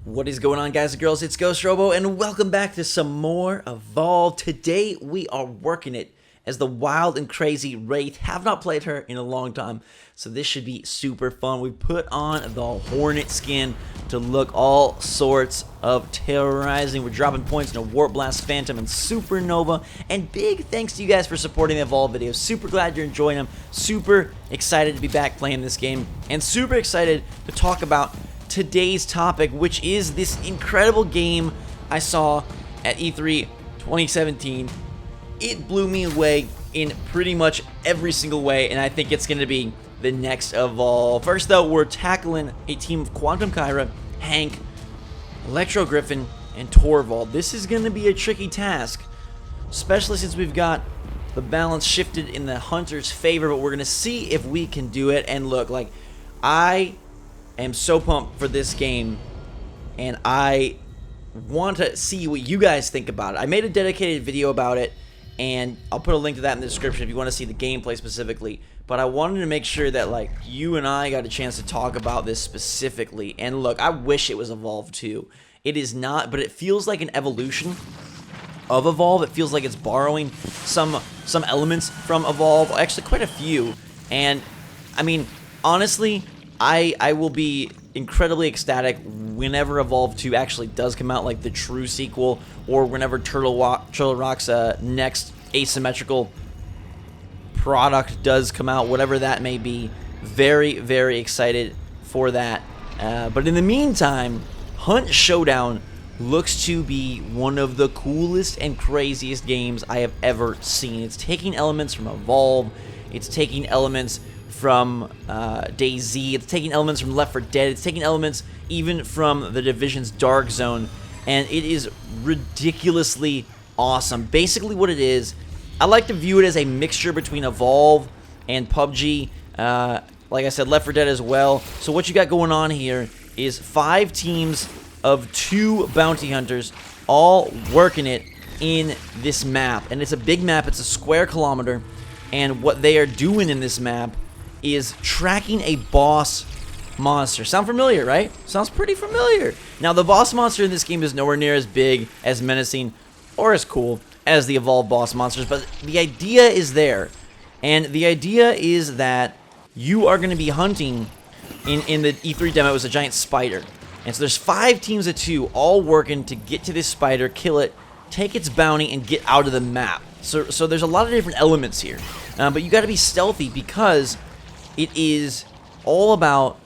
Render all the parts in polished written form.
What is going on, guys and girls? It's GhostRobo, and welcome back to some more Evolve. Today, we are working it as the wild and crazy Wraith. Have not played her in a long time, so this should be super fun. We put on the Hornet skin to look all sorts of terrorizing. We're dropping points in a Warp Blast, Phantom, and Supernova. And big thanks to you guys for supporting the Evolve videos. Super glad you're enjoying them. Super excited to be back playing this game, and super excited to talk about today's topic, which is this incredible game I saw at E3 2017. It blew me away in pretty much every single way, and I think it's going to be the next Evolve. First, though, we're tackling a team of Quantum Kyra, Hank, Electro Griffin, and Torvald. This is going to be a tricky task, especially since we've got the balance shifted in the Hunter's favor, but we're going to see if we can do it. And look, like, I am so pumped for this game, and I want to see what you guys think about it. I made a dedicated video about it, and I'll put a link to that in the description if you want to see the gameplay specifically. But I wanted to make sure that, like, you and I got a chance to talk about this specifically. And look, I wish it was Evolve 2. It is not, but it feels like an evolution of Evolve. It feels like it's borrowing some elements from Evolve, actually quite a few. And I mean, honestly, I will be incredibly ecstatic whenever Evolve 2 actually does come out, like the true sequel, or whenever Turtle Rock's next asymmetrical product does come out, whatever that may be. Very, very excited for that. But in the meantime, Hunt Showdown looks to be one of the coolest and craziest games I have ever seen. It's taking elements from Evolve, it's taking elements from DayZ, it's taking elements from Left 4 Dead, it's taking elements even from the Division's Dark Zone, and it is ridiculously awesome. Basically what it is, I like to view it as a mixture between Evolve and PUBG, like I said, Left 4 Dead as well. So what you got going on here is 5 teams of 2 bounty hunters all working it in this map, and it's a big map, it's a square kilometer, and what they are doing in this map is tracking a boss monster. Sound familiar, right? Sounds pretty familiar. Now, the boss monster in this game is nowhere near as big, as menacing, or as cool as the Evolve boss monsters, but the idea is there. And the idea is that you are going to be hunting, in the E3 demo, it was a giant spider. And so there's 5 teams of 2 all working to get to this spider, kill it, take its bounty, and get out of the map. So there's a lot of different elements here. But you got to be stealthy because it is all about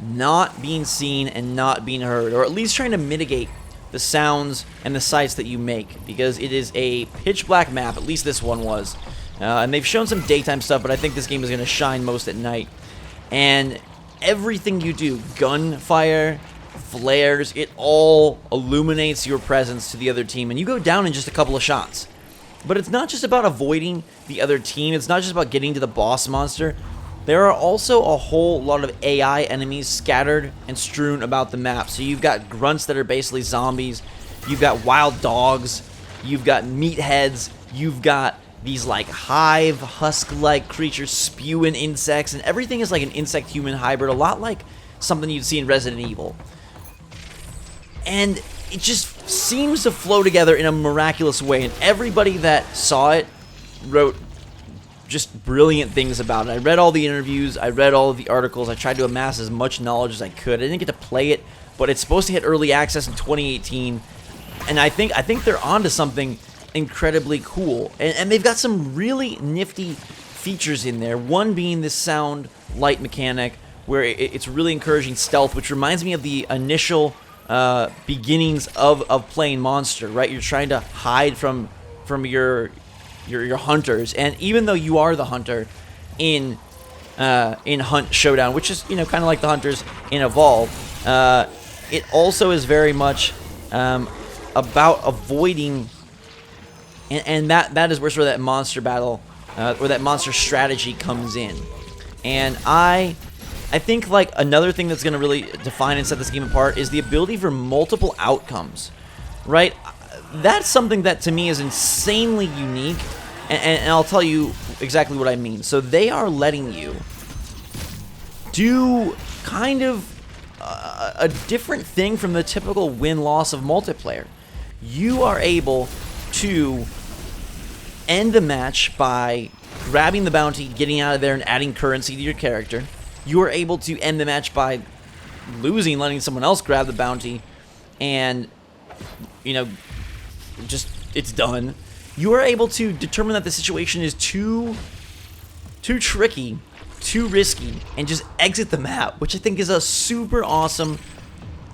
not being seen and not being heard, or at least trying to mitigate the sounds and the sights that you make, because it is a pitch black map, at least this one was. And they've shown some daytime stuff, but I think this game is going to shine most at night. And everything you do, gunfire, flares, it all illuminates your presence to the other team, and you go down in just a couple of shots. But it's not just about avoiding the other team, it's not just about getting to the boss monster. There are also a whole lot of AI enemies scattered and strewn about the map. So you've got grunts that are basically zombies, you've got wild dogs, you've got meatheads, you've got these like hive, husk-like creatures spewing insects, and everything is like an insect-human hybrid, a lot like something you'd see in Resident Evil. And it just seems to flow together in a miraculous way, and everybody that saw it wrote just brilliant things about it. I read all the interviews, I read all of the articles, I tried to amass as much knowledge as I could. I didn't get to play it, but it's supposed to hit early access in 2018, and I think they're onto something incredibly cool. And they've got some really nifty features in there, one being this sound light mechanic, where it's really encouraging stealth, which reminds me of the initial beginnings of playing Monster, right? You're trying to hide from your hunters, and even though you are the hunter in Hunt Showdown, which is, you know, kind of like the hunters in Evolve, it also is very much about avoiding, and that is where sort of that monster battle or that monster strategy comes in. And I think, like, another thing that's going to really define and set this game apart is the ability for multiple outcomes, right? That's something that to me is insanely unique, and I'll tell you exactly what I mean. So they are letting you do kind of a different thing from the typical win-loss of multiplayer. You are able to end the match by grabbing the bounty, getting out of there, and adding currency to your character. You are able to end the match by losing, letting someone else grab the bounty, and, you know, just, it's done. You are able to determine that the situation is too tricky, too risky, and just exit the map, which I think is a super awesome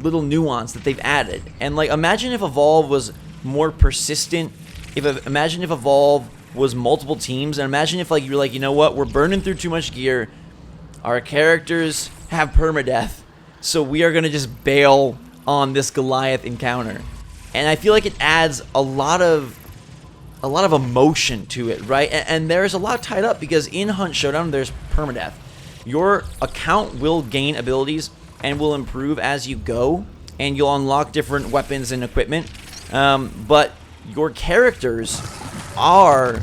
little nuance that they've added. And, like, imagine if Evolve was more persistent. Imagine if Evolve was multiple teams, and imagine if, like, you're like, you know what, we're burning through too much gear, our characters have permadeath, so we are gonna just bail on this Goliath encounter. And I feel like it adds a lot of emotion to it, right? And there's a lot tied up, because in Hunt Showdown there's permadeath. Your account will gain abilities and will improve as you go, and you'll unlock different weapons and equipment, but your characters are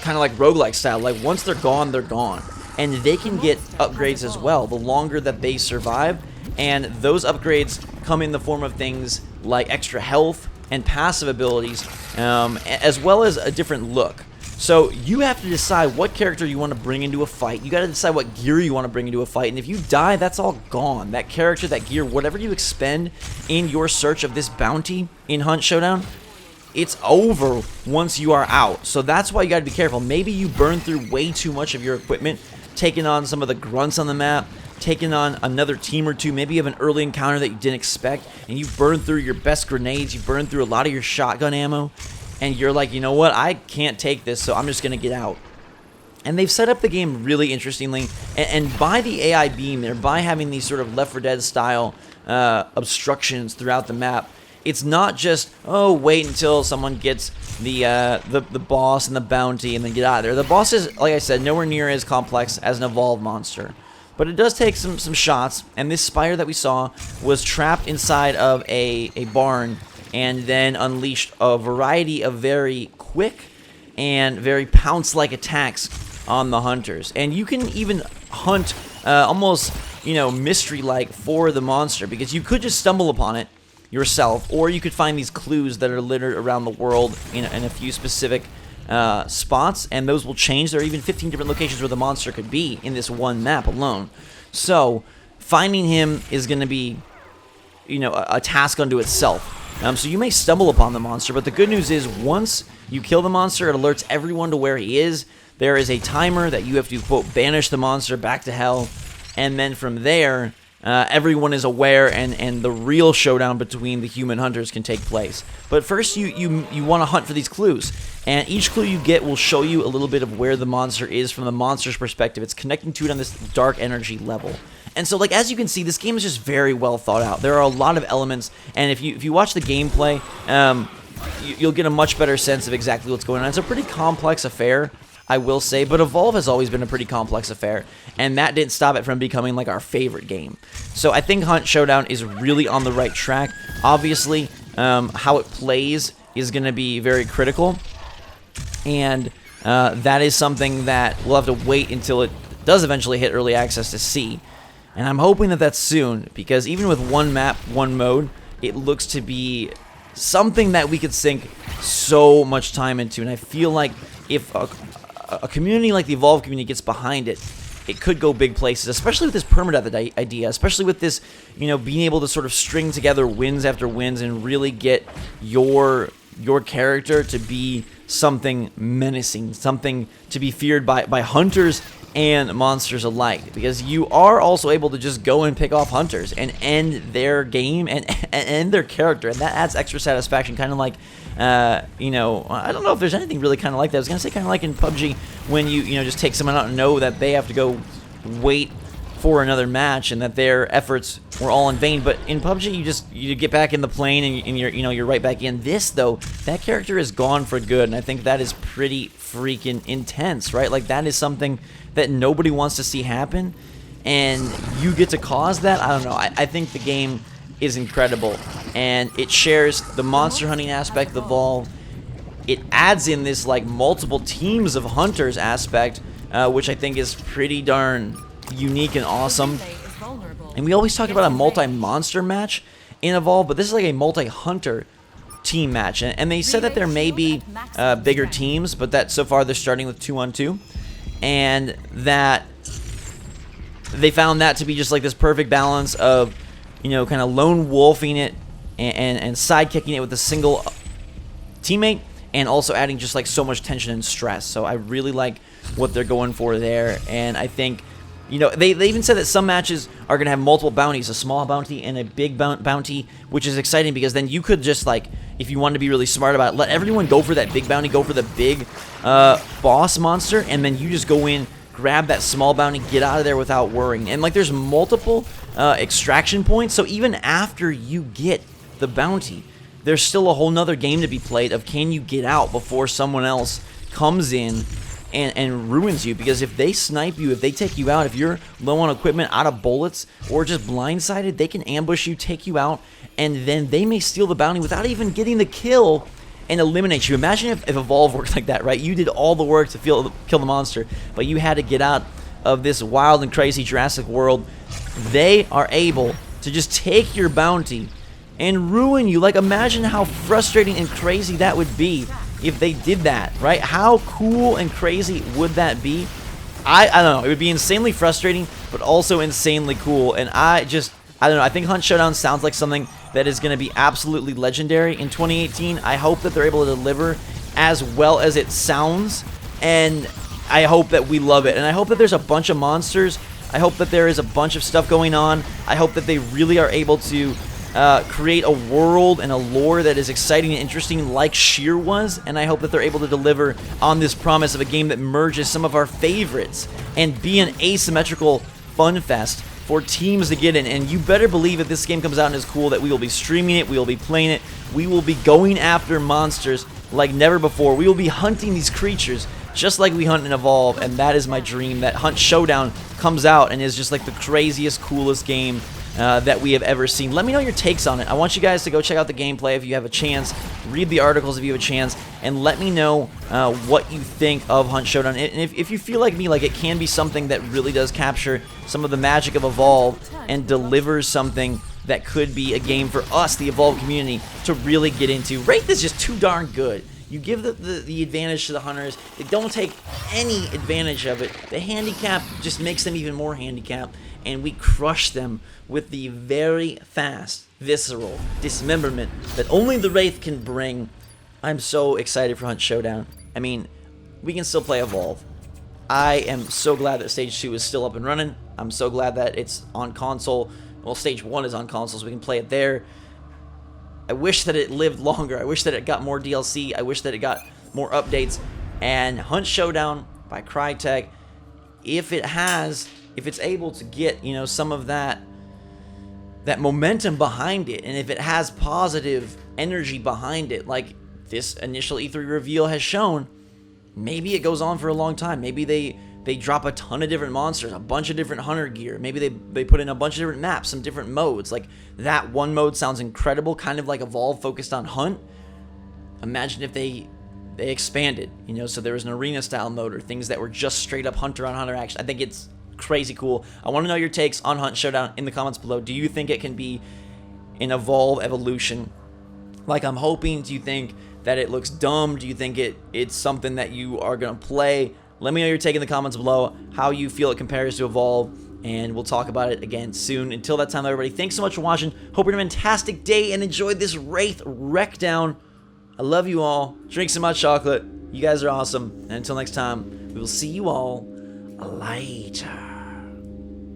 kind of like roguelike style. Like, once they're gone, they're gone. And they can get upgrades as well the longer that they survive. And those upgrades come in the form of things like extra health and passive abilities, as well as a different look. So you have to decide what character you want to bring into a fight. You got to decide what gear you want to bring into a fight. And if you die, that's all gone. That character, that gear, whatever you expend in your search of this bounty in Hunt Showdown, it's over once you are out. So that's why you got to be careful. Maybe you burn through way too much of your equipment, taking on some of the grunts on the map, taking on another team or two. Maybe you have an early encounter that you didn't expect, and you burn through your best grenades, you burn through a lot of your shotgun ammo, and you're like, you know what, I can't take this, so I'm just going to get out. And they've set up the game really interestingly, and by the AI being there, by having these sort of Left 4 Dead style obstructions throughout the map, it's not just, oh, wait until someone gets the boss and the bounty and then get out of there. The boss is, like I said, nowhere near as complex as an evolved monster. But it does take some shots, and this spider that we saw was trapped inside of a barn and then unleashed a variety of very quick and very pounce-like attacks on the hunters. And you can even hunt almost, you know, mystery-like for the monster, because you could just stumble upon it yourself, or you could find these clues that are littered around the world in a few specific spots, and those will change. There are even 15 different locations where the monster could be in this one map alone. So finding him is going to be, you know, a task unto itself. So you may stumble upon the monster, but the good news is once you kill the monster, it alerts everyone to where he is. There is a timer that you have to, quote, banish the monster back to hell, and then from there, everyone is aware, and the real showdown between the human hunters can take place. But first, you want to hunt for these clues, and each clue you get will show you a little bit of where the monster is from the monster's perspective. It's connecting to it on this dark energy level. And so, like, as you can see, this game is just very well thought out. There are a lot of elements, and if you watch the gameplay, you'll get a much better sense of exactly what's going on. It's a pretty complex affair, I will say, but Evolve has always been a pretty complex affair, and that didn't stop it from becoming like our favorite game. So I think Hunt Showdown is really on the right track. Obviously, how it plays is going to be very critical, and that is something that we'll have to wait until it does eventually hit early access to see. And I'm hoping that that's soon, because even with one map, one mode, it looks to be something that we could sink so much time into, and I feel like if a community like the Evolve community gets behind it, it could go big places, especially with this permadeath idea, especially with this, you know, being able to sort of string together wins after wins and really get your character to be something menacing, something to be feared by hunters and monsters alike, because you are also able to just go and pick off hunters and end their game and end their character, and that adds extra satisfaction, kind of like, you know, I don't know if there's anything really kind of like that. I was going to say kind of like in PUBG when you know, just take someone out and know that they have to go wait for another match and that their efforts were all in vain. But in PUBG, you get back in the plane and you're right back in. This, though, that character is gone for good, and I think that is pretty freaking intense, right? Like, that is something that nobody wants to see happen, and you get to cause that. I don't know. I think the game is incredible, and it shares the monster hunting aspect of Evolve. It adds in this like multiple teams of hunters aspect, which I think is pretty darn unique and awesome. And we always talk about a multi-monster match in Evolve, but this is like a multi-hunter team match. And they said that there may be bigger teams, but that so far they're starting with 2-on-2. And that they found that to be just like this perfect balance of, you know, kind of lone wolfing it and sidekicking it with a single teammate, and also adding just like so much tension and stress. So I really like what they're going for there. And I think, you know, they even said that some matches are going to have multiple bounties, a small bounty and a big bounty, which is exciting because then you could just, like, if you wanted to be really smart about it, let everyone go for that big bounty, go for the big boss monster, and then you just go in, grab that small bounty, get out of there without worrying. And, like, there's multiple extraction points, so even after you get the bounty, there's still a whole nother game to be played of can you get out before someone else comes in and ruins you. Because if they snipe you, if they take you out, if you're low on equipment, out of bullets, or just blindsided, they can ambush you, take you out, and then they may steal the bounty without even getting the kill and eliminate you. Imagine if Evolve worked like that, right? You did all the work to kill the monster, but you had to get out of this wild and crazy Jurassic world. They are able to just take your bounty and ruin you. Like, imagine how frustrating and crazy that would be if they did that, right? How cool and crazy would that be? I don't know. It would be insanely frustrating, but also insanely cool. And I don't know. I think Hunt Showdown sounds like something that is going to be absolutely legendary in 2018. I hope that they're able to deliver as well as it sounds, and I hope that we love it. And I hope that there's a bunch of monsters. I hope that there is a bunch of stuff going on. I hope that they really are able to create a world and a lore that is exciting and interesting like Sheer was, and I hope that they're able to deliver on this promise of a game that merges some of our favorites and be an asymmetrical fun fest for teams to get in. And you better believe if this game comes out and is cool that we will be streaming it, we will be playing it, we will be going after monsters like never before. We will be hunting these creatures just like we hunt and Evolve, and that is my dream, that Hunt Showdown comes out and is just like the craziest, coolest game that we have ever seen. Let me know your takes on it. I want you guys to go check out the gameplay if you have a chance, read the articles if you have a chance, and let me know what you think of Hunt Showdown. And if you feel like me, like it can be something that really does capture some of the magic of Evolve and delivers something that could be a game for us, the Evolve community, to really get into. Wraith is just too darn good. You give the advantage to the hunters. They don't take any advantage of it. The handicap just makes them even more handicapped, and we crush them with the very fast, visceral dismemberment that only the Wraith can bring. I'm so excited for Hunt Showdown. I mean, we can still play Evolve. I am so glad that Stage 2 is still up and running. I'm so glad that it's on console. Well, Stage 1 is on console, so we can play it there. I wish that it lived longer. I wish that it got more DLC. I wish that it got more updates. And Hunt Showdown by Crytek, if it's able to get, you know, some of that momentum behind it, and if it has positive energy behind it, like this initial E3 reveal has shown, maybe it goes on for a long time. Maybe they drop a ton of different monsters, a bunch of different hunter gear. Maybe they put in a bunch of different maps, some different modes. Like, that one mode sounds incredible, kind of like Evolve focused on Hunt. Imagine if they expanded, you know, so there was an arena-style mode or things that were just straight-up hunter-on-hunter action. I think it's crazy cool. I want to know your takes on Hunt Showdown in the comments below. Do you think it can be an Evolve evolution like I'm hoping? Do you think that it looks dumb? Do you think it's something that you are going to play? Let me know your take in the comments below, how you feel it compares to Evolve, and we'll talk about it again soon. Until that time, everybody, thanks so much for watching. Hope you're having a fantastic day and enjoyed this Wraith wreck down. I love you all. Drink some hot chocolate. You guys are awesome. And until next time, we will see you all later.